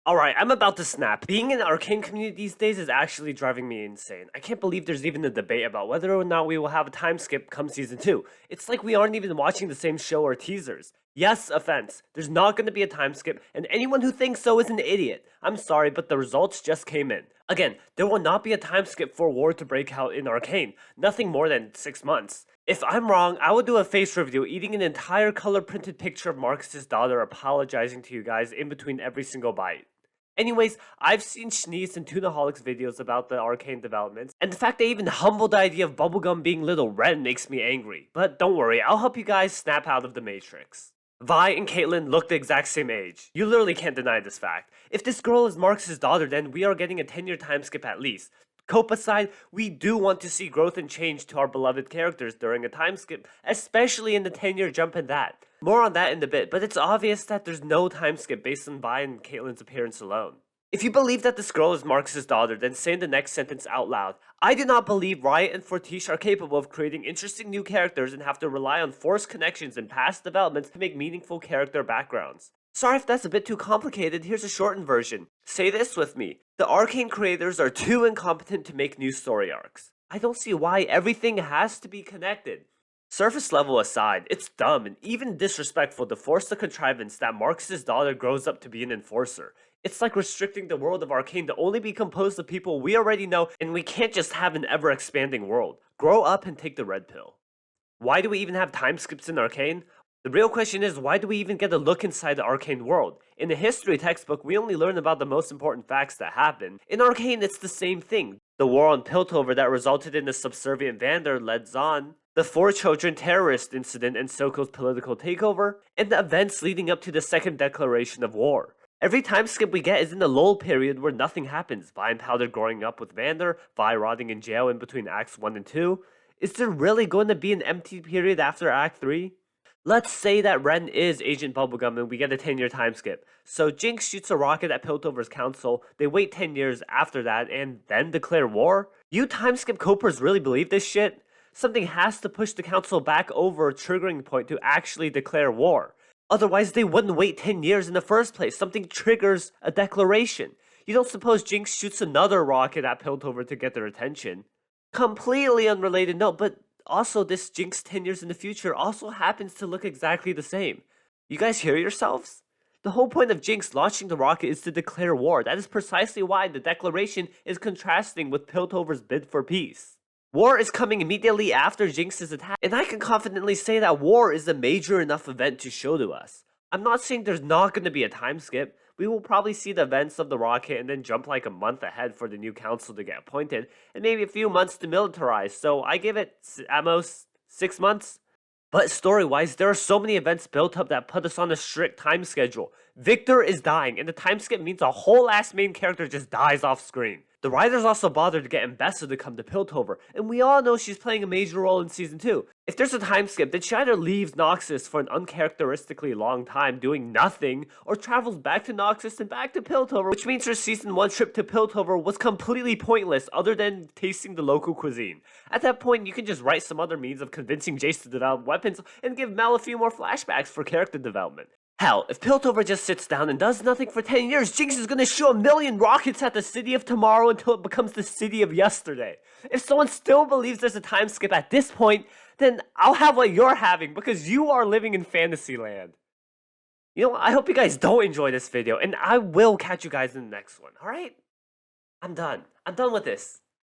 Alright, I'm about to snap. Being in the arcane community these days is actually driving me insane. I can't believe there's even a debate about whether or not we will have a time skip come season 2. It's like we aren't even watching the same show or teasers. Yes, offense. There's not going to be a time skip, and anyone who thinks so is an idiot. I'm sorry, but the results just came in. Again, there will not be a time skip for War to break out in Arcane. Nothing more than 6 months. If I'm wrong, I will do a face review eating an entire color printed picture of Marcus's daughter apologizing to you guys in between every single bite. Anyways, I've seen Schneese and Tunaholics videos about the arcane developments, and the fact they even humbled the idea of bubblegum being little red makes me angry. But don't worry, I'll help you guys snap out of the matrix. Vi and Caitlyn look the exact same age. You literally can't deny this fact. If this girl is Marcus's daughter, then we are getting a 10-year time skip at least. Cope aside, we do want to see growth and change to our beloved characters during a time skip, especially in the 10-year jump in that. More on that in a bit, but it's obvious that there's no time skip based on Vi and Caitlyn's appearance alone. If you believe that this girl is Marcus's daughter, then say the next sentence out loud. I do not believe Riot and Fortiche are capable of creating interesting new characters and have to rely on forced connections and past developments to make meaningful character backgrounds. Sorry if that's a bit too complicated, here's a shortened version. Say this with me. The Arcane creators are too incompetent to make new story arcs. I don't see why everything has to be connected. Surface level aside, it's dumb and even disrespectful to force the contrivance that Marcus's daughter grows up to be an enforcer. It's like restricting the world of Arcane to only be composed of people we already know, and we can't just have an ever-expanding world. Grow up and take the red pill. Why do we even have time skips in Arcane? The real question is, why do we even get a look inside the Arcane world? In the history textbook, we only learn about the most important facts that happen. In Arcane, it's the same thing. The war on Piltover that resulted in the subservient Vander led Zahn, the Four Children terrorist incident and Soko's political takeover, and the events leading up to the second declaration of war. Every time skip we get is in the lull period where nothing happens. Vi and Powder growing up with Vander, Vi rotting in jail in between Acts 1 and 2. Is there really going to be an empty period after Act 3? Let's say that Ren is Agent Bubblegum and we get a 10-year time skip. So Jinx shoots a rocket at Piltover's council, they wait 10 years after that and then declare war? You time skip copers really believe this shit? Something has to push the council back over a triggering point to actually declare war. Otherwise they wouldn't wait 10 years in the first place. Something triggers a declaration. You don't suppose Jinx shoots another rocket at Piltover to get their attention. Completely unrelated note, but also, this Jinx 10 years in the future also happens to look exactly the same. You guys hear yourselves? The whole point of Jinx launching the rocket is to declare war. That is precisely why the declaration is contrasting with Piltover's bid for peace. War is coming immediately after Jinx's attack, and I can confidently say that war is a major enough event to show to us. I'm not saying there's not going to be a time skip. We will probably see the events of the rocket and then jump like a month ahead for the new council to get appointed, and maybe a few months to militarize, so I give it at most 6 months. But story-wise, there are so many events built up that put us on a strict time schedule. Victor is dying, and the time skip means a whole ass main character just dies off screen. The writers also bothered to get Ambessa to come to Piltover, and we all know she's playing a major role in Season 2. If there's a time skip, then she either leaves Noxus for an uncharacteristically long time doing nothing, or travels back to Noxus and back to Piltover, which means her Season 1 trip to Piltover was completely pointless other than tasting the local cuisine. At that point, you can just write some other means of convincing Jace to develop weapons and give Mel a few more flashbacks for character development. Hell, if Piltover just sits down and does nothing for 10 years, Jinx is gonna shoot a million rockets at the city of tomorrow until it becomes the city of yesterday. If someone still believes there's a time skip at this point, then I'll have what you're having because you are living in Fantasyland. You know, I hope you guys don't enjoy this video, and I will catch you guys in the next one, alright? I'm done. I'm done with this.